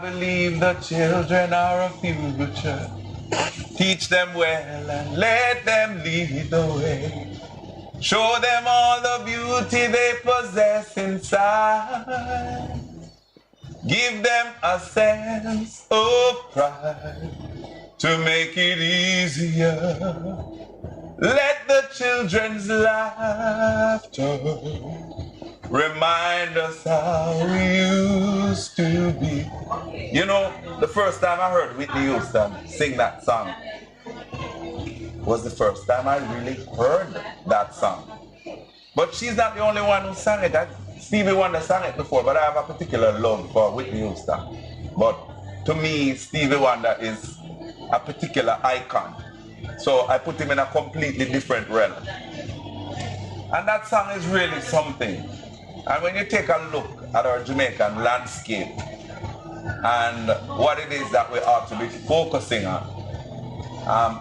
believe the children are a future. Teach them well and let them lead the way. Show them all the beauty they possess inside. Give them a sense of pride to make it easier. Let the children's laughter remind us how we used to be. You know, the first time I heard Whitney Houston sing that song was the first time I really heard that song. But she's not the only one who sang it. Stevie Wonder sang it before, but I have a particular love for Whitney Houston. But to me, Stevie Wonder is a particular icon. So I put him in a completely different realm. And that song is really something. And when you take a look at our Jamaican landscape and what it is that we ought to be focusing on,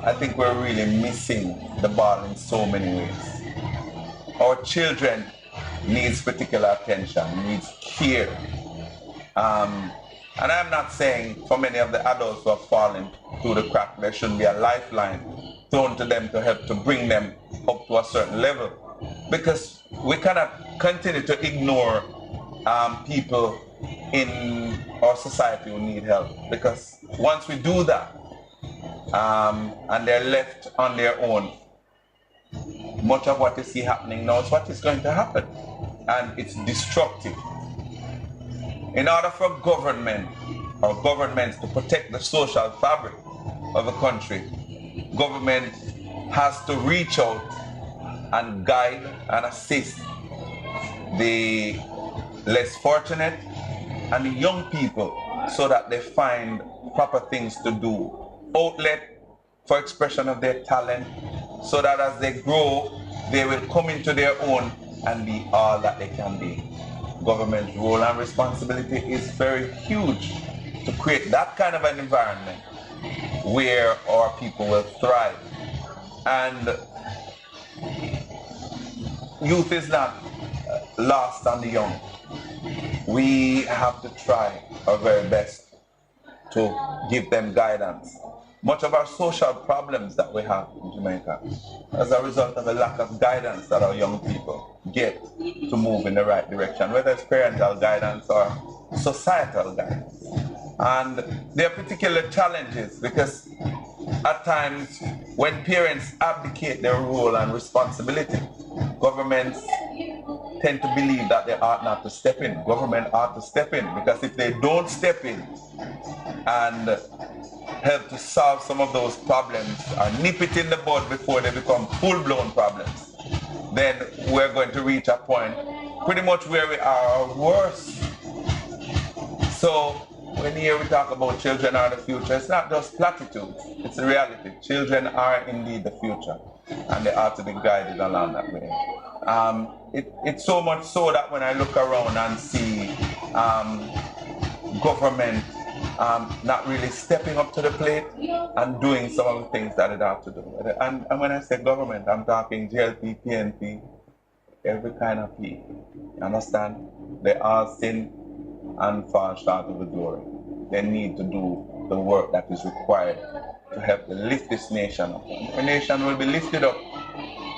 I think we're really missing the ball in so many ways. Our children needs particular attention, needs care. And I'm not saying for many of the adults who have fallen through the crack, there shouldn't be a lifeline thrown to them to help to bring them up to a certain level. Because we cannot continue to ignore people in our society who need help. Because once we do that, and they're left on their own, much of what you see happening now is what is going to happen. And it's destructive. In order for government or governments to protect the social fabric of a country, government has to reach out and guide and assist the less fortunate and the young people so that they find proper things to do, outlet for expression of their talent, so that as they grow, they will come into their own and be all that they can be. Government's role and responsibility is very huge to create that kind of an environment where our people will thrive. And youth is not lost on the young. We have to try our very best to give them guidance. Much of our social problems that we have in Jamaica as a result of a lack of guidance that our young people get to move in the right direction, whether it's parental guidance or societal guidance. And there are particular challenges because at times when parents abdicate their role and responsibility, governments tend to believe that they ought not to step in. Government ought to step in because if they don't step in and help to solve some of those problems or nip it in the bud before they become full-blown problems, then we're going to reach a point pretty much where we are or worse. So when here we talk about children are the future, it's not just platitudes, it's a reality. Children are indeed the future and they ought to be guided along that way. It's so much so that when I look around and see government not really stepping up to the plate and doing some of the things that it ought to do. And when I say government, I'm talking GLP, PNP, every kind of P. You understand? They all sin and fall short of the glory. They need to do the work that is required to help to lift this nation up. And the nation will be lifted up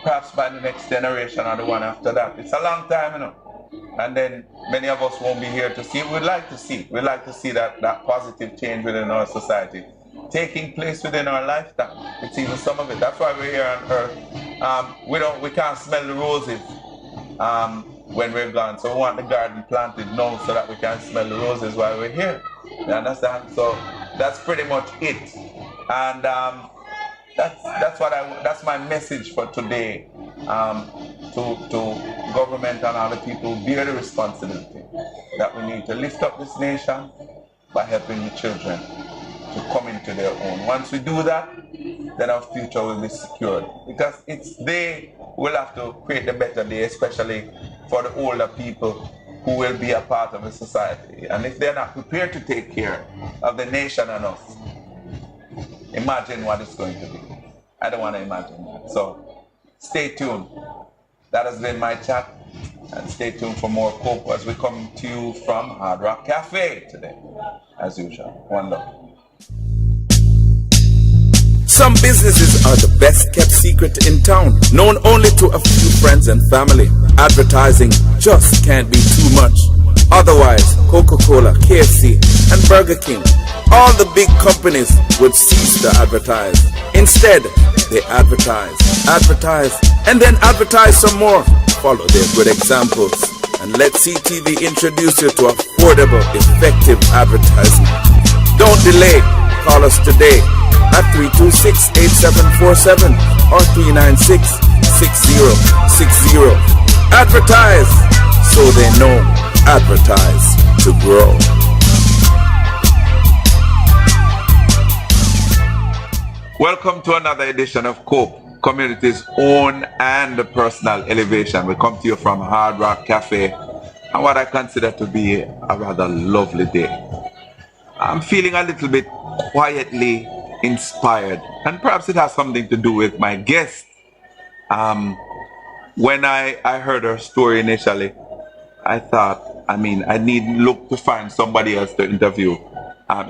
perhaps by the next generation or the one after that. It's a long time, you know. And then many of us won't be here to see it. We'd like to see that positive change within our society taking place within our lifetime. It's even some of it. That's why we're here on earth. We can't smell the roses when we're gone. So we want the garden planted now so that we can smell the roses while we're here. You understand? So that's pretty much it. And that's my message for today. To government and other people bear the responsibility that we need to lift up this nation by helping the children to come into their own. Once we do that, then our future will be secured because they will have to create a better day, especially for the older people who will be a part of the society. And if they're not prepared to take care of the nation and us, imagine what it's going to be. I don't want to imagine that. So stay tuned. That has been my chat. And stay tuned for more Cope as we come to you from Hard Rock Cafe today. As usual, one love. Some businesses are the best kept secret in town, known only to a few friends and family. Advertising just can't be too much. Otherwise, Coca-Cola, KFC, and Burger King, all the big companies would cease to advertise. Instead, they advertise, and then advertise some more. Follow their good examples and let CTV introduce you to affordable, effective advertising. Don't delay. Call us today at 326-8747 or 396-6060. Advertise so they know. Advertise to grow. Welcome to another edition of Cope, Community's own and personal elevation. We come to you from Hard Rock Cafe and what I consider to be a rather lovely day. I'm feeling a little bit quietly inspired, and perhaps it has something to do with my guest. When I heard her story initially, I thought, I need look to find somebody else to interview.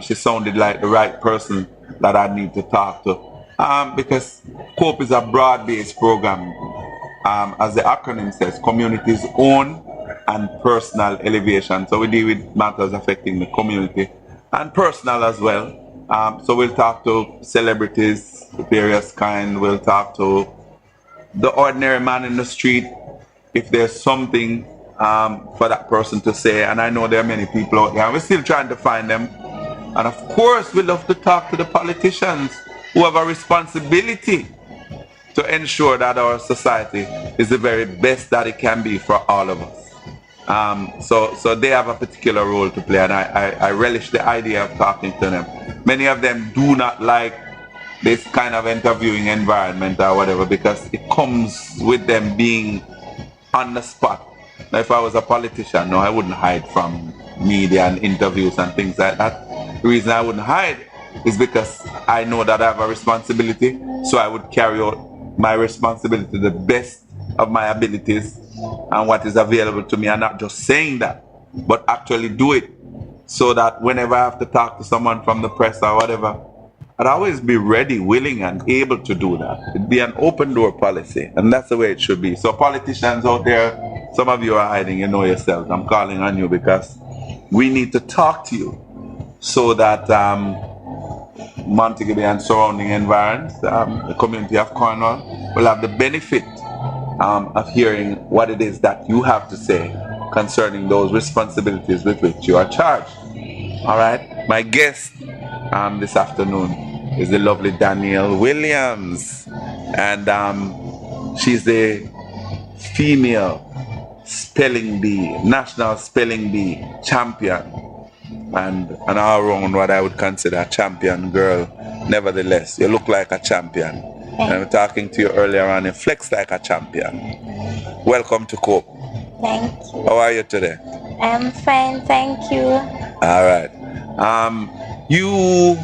She sounded like the right person that I need to talk to. Because COPE is a broad-based program, as the acronym says, Community's Own and Personal Elevation. So we deal with matters affecting the community and personal as well. So we'll talk to celebrities, various kind. We'll talk to the ordinary man in the street if there's something for that person to say. And I know there are many people out there, and we're still trying to find them. And of course, we love to talk to the politicians who have a responsibility to ensure that our society is the very best that it can be for all of us. So they have a particular role to play, and I relish the idea of talking to them. Many of them do not like this kind of interviewing environment or whatever, because it comes with them being on the spot. Now, if I was a politician, no, I wouldn't hide from media and interviews and things like that. The reason I wouldn't hide is because I know that I have a responsibility, so I would carry out my responsibility to the best of my abilities and what is available to me, and not just saying that, but actually do it, so that whenever I have to talk to someone from the press or whatever, I'd always be ready, willing, and able to do that. It'd be an open door policy, and that's the way it should be. So politicians out there, some of you are hiding, you know yourselves. I'm calling on you because we need to talk to you so that Montego Bay and surrounding environs, the community of Cornwall, will have the benefit of hearing what it is that you have to say concerning those responsibilities with which you are charged. All right, my guest this afternoon is the lovely Danielle Williams, and she's the female spelling bee, national spelling bee champion, and an all-round what I would consider a champion girl. Nevertheless, you look like a champion. And I'm talking to you earlier on, you flex like a champion. Welcome to COPE. Thank you. How are you today? I'm fine, thank you. All right. You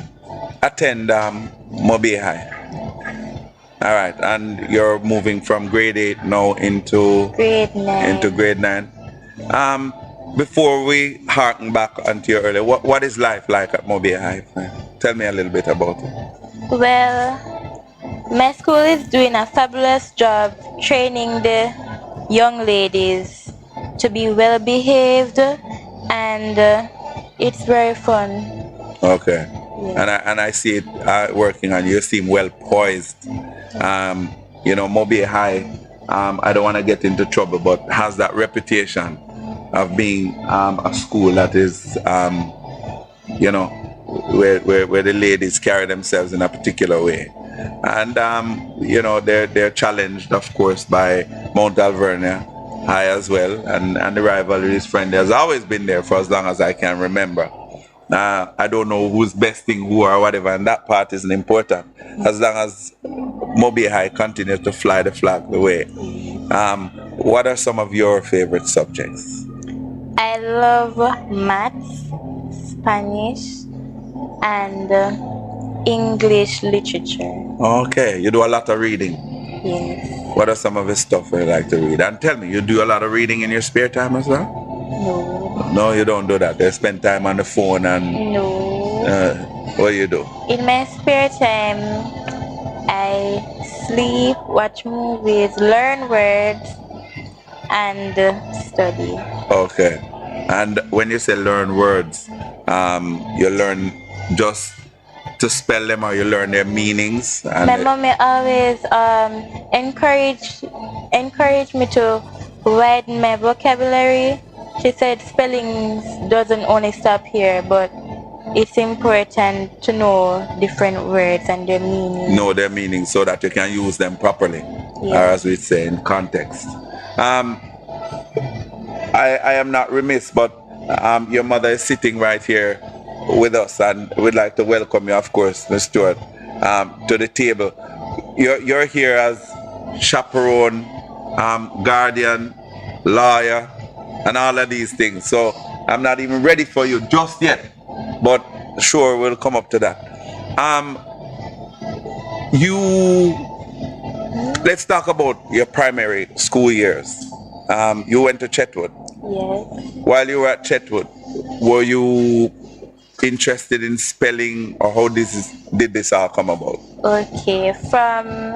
attend Mobay High. All right, and you're moving from grade 8 now into Grade 9. grade 9. Before we harken back onto your earlier, what is life like at Mobay High? Tell me a little bit about it. Well, my school is doing a fabulous job training the young ladies to be well behaved, and it's very fun. Okay. Yeah. And I see it working on you. You seem well poised. Mobay High, I don't want to get into trouble, but has that reputation of being a school that is, where the ladies carry themselves in a particular way. And, they're challenged, of course, by Mount Alvernia High as well. And the rivalry is friendly. Has always been there for as long as I can remember. I don't know who's besting who or whatever, and that part isn't important. As long as Mobay High continues to fly the flag the way. What are some of your favorite subjects? I love maths, Spanish, and English literature. Okay, you do a lot of reading. Yes. What are some of the stuff you like to read? And tell me, you do a lot of reading in your spare time as well? No. No, you don't do that. You spend time on the phone and No. what do you do? In my spare time, I sleep, watch movies, learn words, and study. Okay. And when you say learn words, you learn just to spell them or you learn their meanings? And My mommy always encourage me to widen my vocabulary. She said spelling doesn't only stop here, but it's important to know different words and their meaning. know their meaning so that you can use them properly, or as we say, in context. I am not remiss, but your mother is sitting right here with us, and we'd like to welcome you, of course, Ms. Stewart, to the table. You're here as chaperone, guardian, lawyer, and all of these things. So I'm not even ready for you just yet, but sure, we'll come up to that. Let's talk about your primary school years. You went to Chetwood. Yes. While you were at Chetwood, were you interested in spelling, or how did this all come about? Okay, from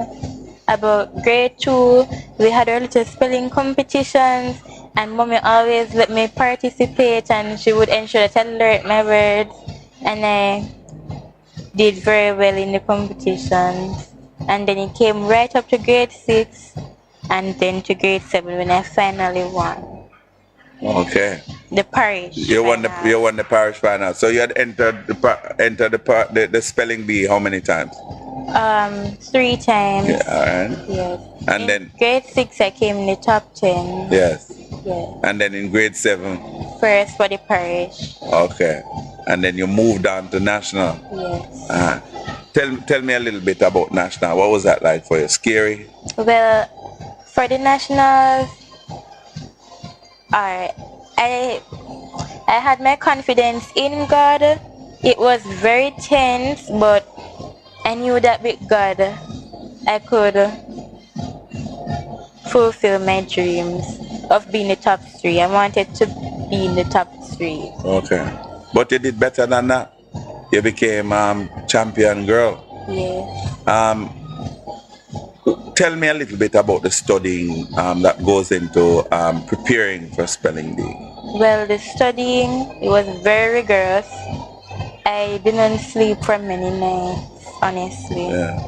about grade 2, we had our little spelling competitions, and mommy always let me participate, and she would ensure that I learned my words, and I did very well in the competitions. And then it came right up to grade 6, and then to grade 7 when I finally won. Okay. The parish. You won the parish final. So you had entered the spelling bee how many times? 3 times. Yeah, all right. Yes. And in then grade 6 I came in the top 10. yes. Yes. And then in grade 7. First for the parish. Okay. And then you moved on to national. Yes. Tell me a little bit about national. What was that like for you? Scary? Well, for the nationals, I had my confidence in God. It was very tense, but I knew that with God I could fulfill my dreams of being the top 3. I wanted to be in the top 3. Okay. But you did better than that. You became champion girl. Yes. Tell me a little bit about the studying that goes into preparing for spelling bee. Well, the studying, it was very rigorous. I didn't sleep for many nights, honestly. Yeah.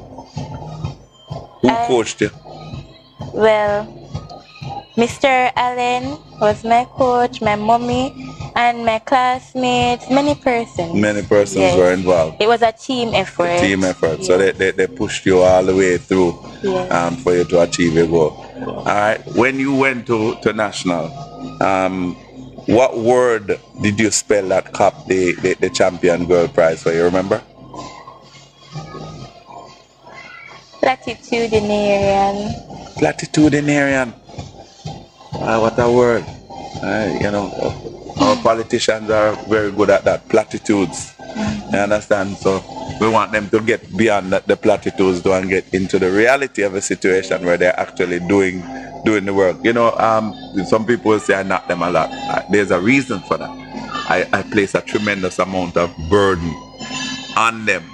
Who coached you? Well, Mr. Allen was my coach, my mommy, and my classmates, many persons. Many persons yes. were involved. It was a team effort. Team effort. Yes. So they pushed you all the way through yes. For you to achieve your goal. All right. When you went to national, what word did you spell that cup the champion girl prize for? You remember? Platitudinarian. Platitudinarian. What a word. Our politicians are very good at that, platitudes. You understand? So we want them to get beyond the platitudes and get into the reality of a situation where they're actually doing the work. Some people will say I knock them a lot. There's a reason for that. I place a tremendous amount of burden on them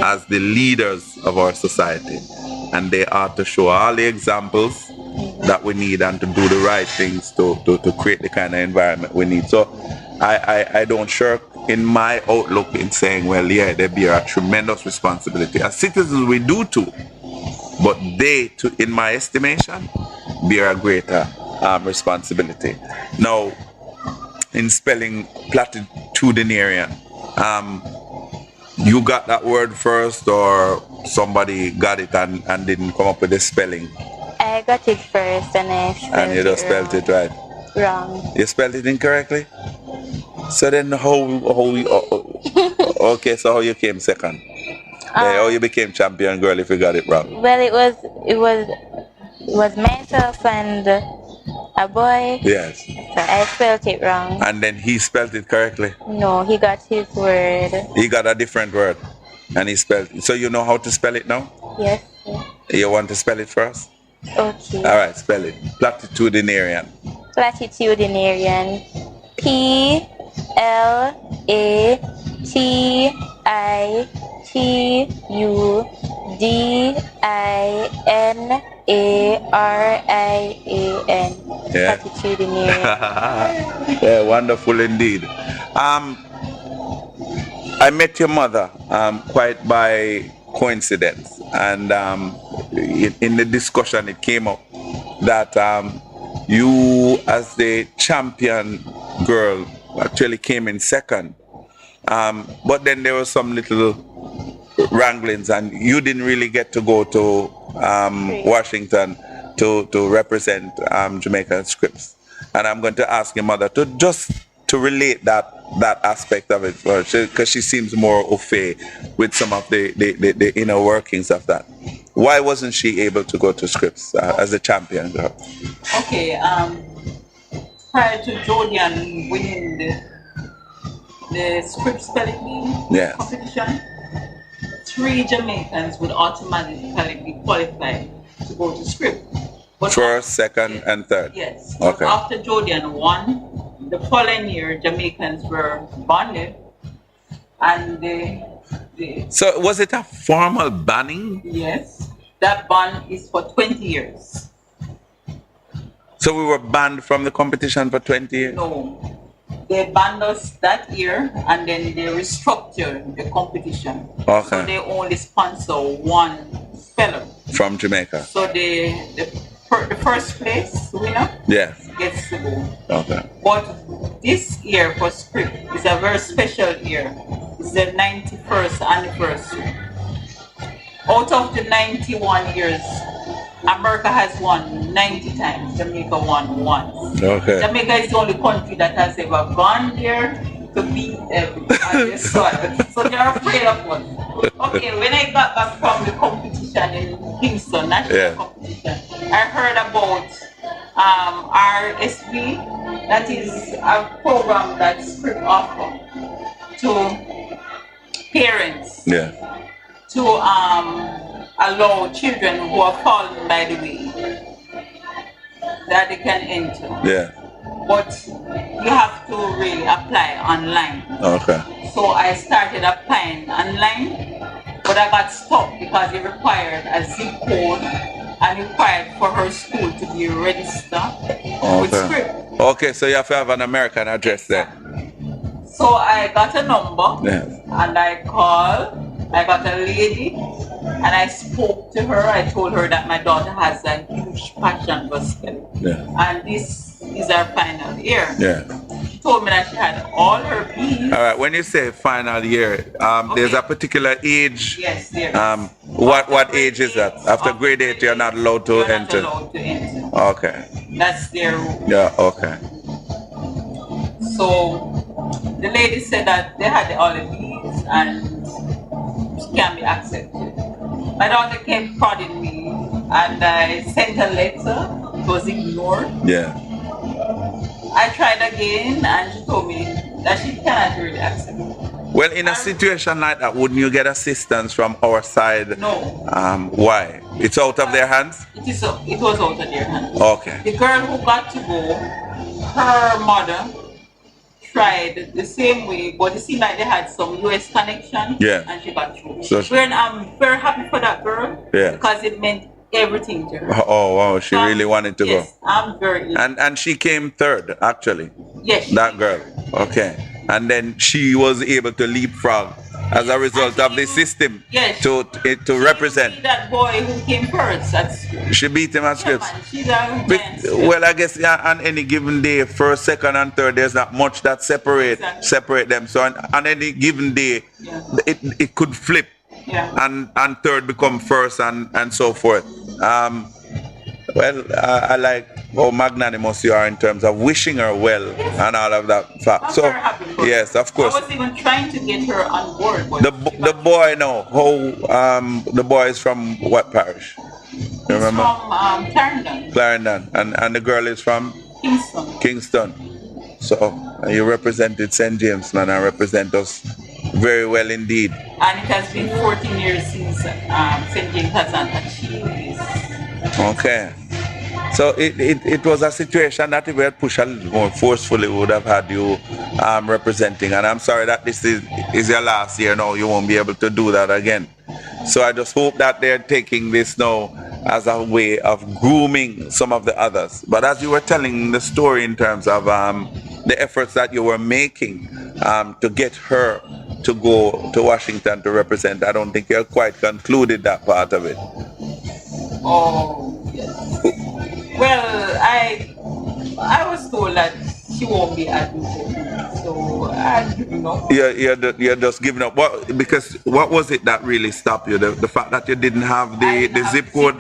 as the leaders of our society. And they ought to show all the examples that we need and to do the right things to create the kind of environment we need. So I don't shirk in my outlook in saying, well, yeah, they bear a tremendous responsibility. As citizens, we do too. But they, in my estimation, bear a greater responsibility. Now, in spelling platitudinarian, you got that word first, or somebody got it and didn't come up with the spelling? I got it first and I spelled it and you just spelled it right? Wrong. You spelled it incorrectly? So then okay, so how you came second? How you became champion girl if you got it wrong? Well, it was myself and a boy. Yes. So I spelled it wrong. And then he spelled it correctly? No, he got his word. He got a different word and he spelled it. So you know how to spell it now? Yes. You want to spell it first? Okay. All right, spell it. Platitudinarian. Platitudinarian. Platitudinarian. Yeah. Platitudinarian. Yeah, wonderful indeed. I met your mother quite by coincidence, and in the discussion it came up that you, as the champion girl, actually came in second. But then there was some little wranglings, and you didn't really get to go to Washington to represent Jamaican Scripps. And I'm going to ask your mother to just to relate that aspect of it, because she seems more au fait with some of the inner workings of that. Why wasn't she able to go to Scripps as a champion girl? Okay, prior to Jordan winning the Scripps spelling bee competition, 3 Jamaicans would automatically be qualified to go to Scripps. But first, second, and third. Yes. Okay. After Jordan won, the following year Jamaicans were bonded, and So was it a formal banning? yes, that ban is for 20 years. So we were banned from the competition for 20 years? No. They banned us that year, and then they restructured the competition. Okay. So they only sponsor 1 speller. From Jamaica? So the first place winner gets to go. Okay. But this year for Script is a very special year. It's the 91st anniversary. Out of the 91 years, America has won 90 times. Jamaica won once. Okay. Jamaica is the only country that has ever gone there to beat them. So they're afraid of us. Okay, when I got back from the competition in Kingston, national competition, I heard about RSB. That is a program that Script offers to parents to allow children who are fallen by the way that they can enter. Yeah. But you have to really apply online. Okay. So I started applying online, but I got stopped because it required a zip code and required for her school to be registered with Script. Okay, so you have to have an American address there. So I got a number and I called. I got a lady and I spoke to her. I told her that my daughter has a huge passion for spelling. And this is her final year. She told me that she had all her B's. All right, when you say final year, there's a particular age. Yes, there is. What age is that? After grade 8, you're not allowed to enter? Not allowed to enter. Okay. That's their rule. Yeah, okay. So the lady said that they had all the B's and she can be accepted. My daughter kept prodding me and I sent a letter. It was ignored. I tried again and she told me that she cannot really accept it. Well, in a situation like that, wouldn't you get assistance from our side? No. Why? It's out of their hands? It was out of their hands. Okay. The girl who got to go, her mother tried the same way, but it seemed like they had some US connection and she got through. So I'm very happy for that girl because it meant everything to her. Oh wow, she really wanted to go. I'm very and she came third actually. Yes. That girl. Okay. And then she was able to leapfrog as a result of the system to represent. That boy who came first at Scripps. She beat him at Scripps. Well, I guess on any given day, first, second, and third, there's not much that separate them. So on any given day, it could flip, and third become first, and so forth. Well, I like how magnanimous you are in terms of wishing her well and all of that. I'm very happy for her. Yes, of course. I was even trying to get her on board. The boy, no. The boy is from what parish? You remember? From Clarendon. Clarendon. And the girl is from? Kingston. So you represented St. James, man, and represent us very well indeed. And it has been 14 years since St. James hasn't achieved this Okay. So it was a situation that if we had pushed a little more forcefully, we would have had you representing. And I'm sorry that this is your last year now. You won't be able to do that again. So I just hope that they're taking this now as a way of grooming some of the others. But as you were telling the story in terms of the efforts that you were making to get her to go to Washington to represent, I don't think you quite concluded that part of it. Oh, yes. Well, I was told that she won't be admitted, so I'm giving up. You're just giving up. Because what was it that really stopped you? The fact that you didn't have the zip code?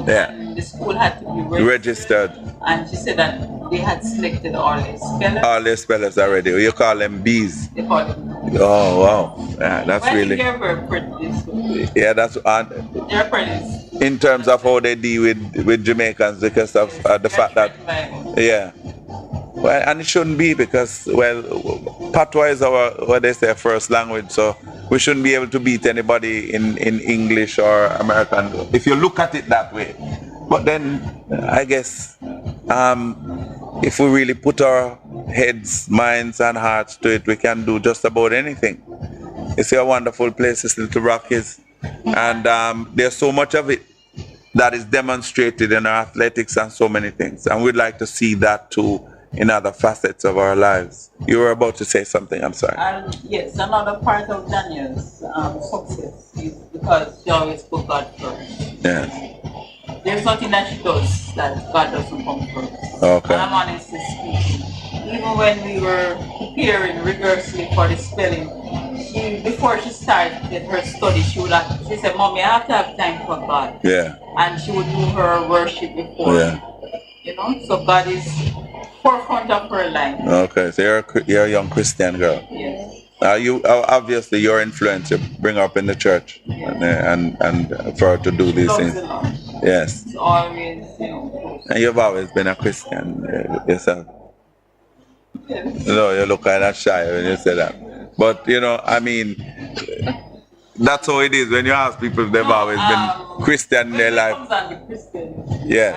Yeah. And the school had to be registered. And she said that they had selected all their spellers. All their spellers already. You call them bees. They call them. Oh wow, yeah, that's really. They're very pretty. Yeah, that's. They're pretty. In terms of how they deal with Jamaicans, because of the fact that. Yeah. Well, and it shouldn't be because, well, Patois is our, what they say, first language, so we shouldn't be able to beat anybody in English or American, if you look at it that way. But then, I guess, if we really put our heads, minds, and hearts to it, we can do just about anything. It's a wonderful place, this Little Rock is, and there's so much of it that is demonstrated in our athletics and so many things, and we'd like to see that too in other facets of our lives. You were about to say something, I'm sorry. Yes, another part of Danielle's success is because she always put God first. Yes. There's nothing that she does that God doesn't come first. Okay. And I'm honestly speaking. Even when we were preparing rigorously for the spelling, before she started her study, she said, Mommy, I have to have time for God. Yeah. And she would do her worship before. Yeah. You know, so God is forefront of her life. Okay, so you're a young Christian girl. Yes. Obviously your influence, you bring her up in the church, and for her to do these things. Yes. It's always, close. And you've always been a Christian yourself. Yes. No, you look kind of shy when you say that. But I mean, that's how it is when you ask people if they've always been Christian in their life. When it comes on the Christian, yes.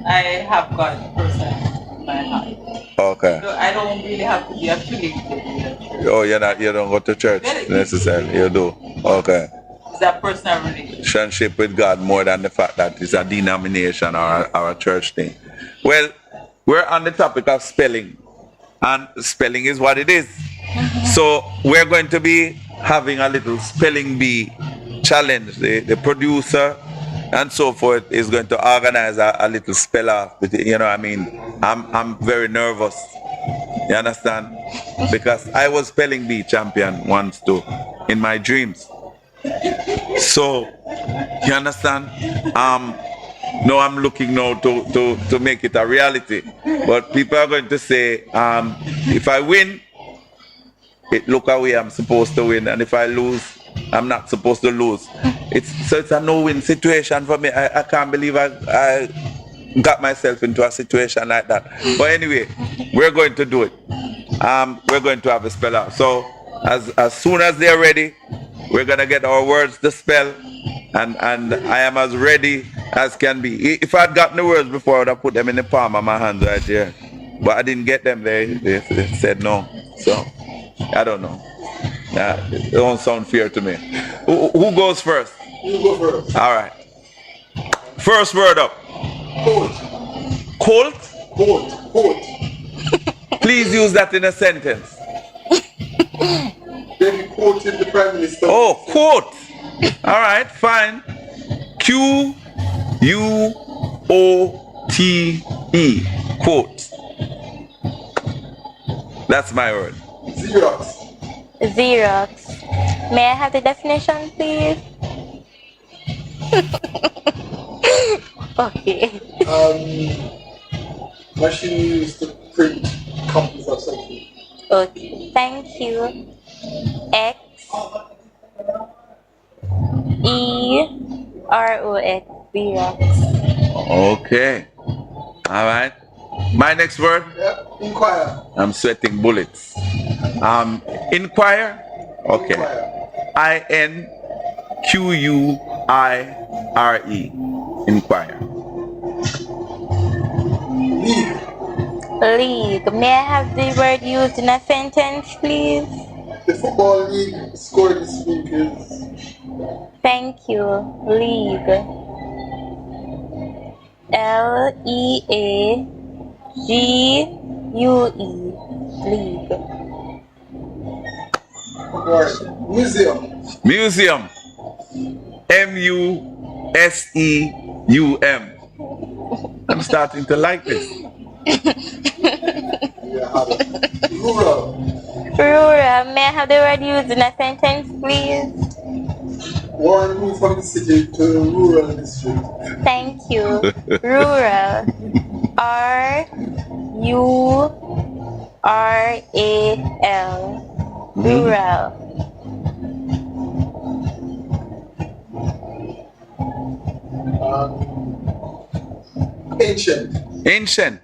I have God personally in my heart. Okay. So I don't really have to be affiliated with the church. Oh, you don't go to church necessarily. You do. Okay. It's a personal relationship with God more than the fact that it's a denomination or a church thing. Well, we're on the topic of spelling, and spelling is what it is. So we're going to be having a little spelling bee challenge. The producer and so forth is going to organize a little spell off. I mean, I'm very nervous. You understand? Because I was spelling bee champion once too in my dreams. So you understand? No, I'm looking now to make it a reality. But people are going to say, if I win, look away, I'm supposed to win, and if I lose, I'm not supposed to lose. It's a no-win situation for me. I can't believe I got myself into a situation like that. But anyway, we're going to do it. We're going to have a spell out. So as soon as they're ready, we're gonna get our words to spell, and I am as ready as can be. If I'd gotten the words before, I would have put them in the palm of my hand right here. But I didn't get them. They said no. So I don't know. It don't sound fair to me. Who goes first? You go first. All right. First word up. Colt. Colt? Colt. Please use that in a sentence. Then we quoted the Prime Minister. Oh, quote. All right, fine. Quote. Quote. That's my word. Xerox. May I have the definition, please? Okay. Machine used to print copies of something. Okay, thank you. X E-R-O-X. Xerox. Okay. All right. My next word? Yeah, inquire. I'm sweating bullets. Inquire? Okay. Inquire. I-N-Q-U-I-R-E. inquire. League. May I have the word used in a sentence, please? The football league score this week is Thank you. League. League. League. alright. Museum. Museum. Museum. I'm starting to like this. Yeah, have it. Rural. Rural. May I have the word used in a sentence, please? Warren moved from the city to the rural district. Thank you. Rural. Rural. Rural. Ancient. Ancient.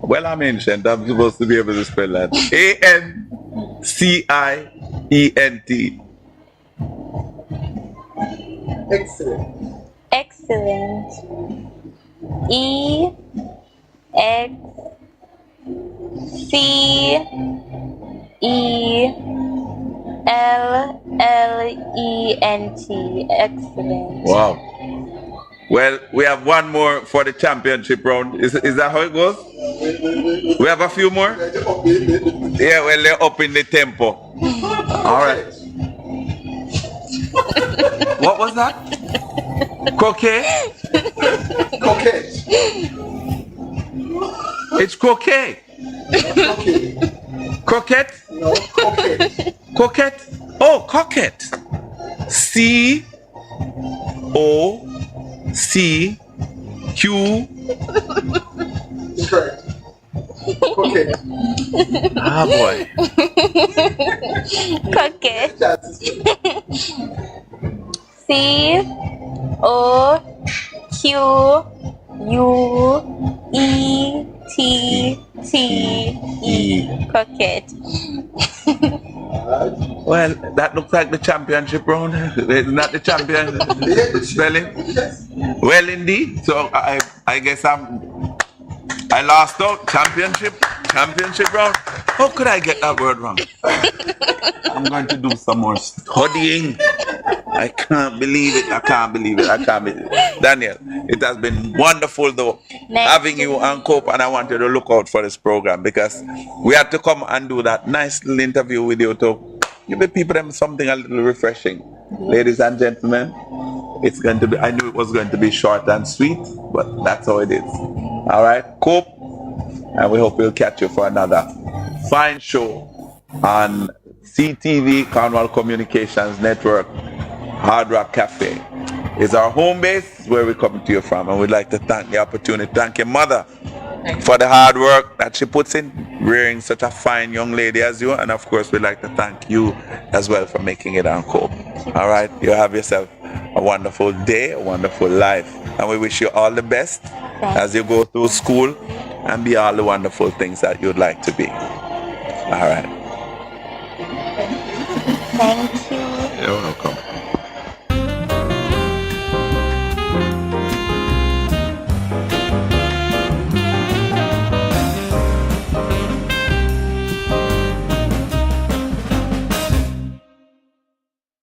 Well, I'm ancient. I'm supposed to be able to spell that. ANCIENT. Excellent. Excellent. Excellent. Excellent. Wow. Well, we have one more for the championship round. Is that how it goes? We have a few more? Yeah, well, they're up in the tempo. All right. What was that? Croquet? Coquette. It's croquet. Coquette. Croquette? No, coquette. Coquette? Oh, coquette. COCQ. Incorrect. Coquette. Ah, boy. Coquette. Chances. COQUETTE. Coquette. Well, that looks like the championship round. It's not the champion spelling. Yes. Well, indeed. So I guess I lost out. Championship round. How could I get that word wrong? I'm going to do some more studying. I can't believe it. Danielle, it has been wonderful though having you on Cope, and I want you to look out for this program because we had to come and do that nice little interview with you to give the people them something a little refreshing. Ladies and gentlemen, it's going to be, I knew it was going to be short and sweet, but that's how it is. All right, Cope, and we hope we'll catch you for another fine show on CTV, Cornwall Communications Network. Hard Rock Cafe is our home base where we come to you from, and we'd like to thank the opportunity, thank your mother for the hard work that she puts in rearing such a fine young lady as you, and of course we'd like to thank you as well for making it on Cope. All right, you have yourself a wonderful day, a wonderful life, and we wish you all the best as you go through school and be all the wonderful things that you'd like to be. All right. Thank you. You're welcome.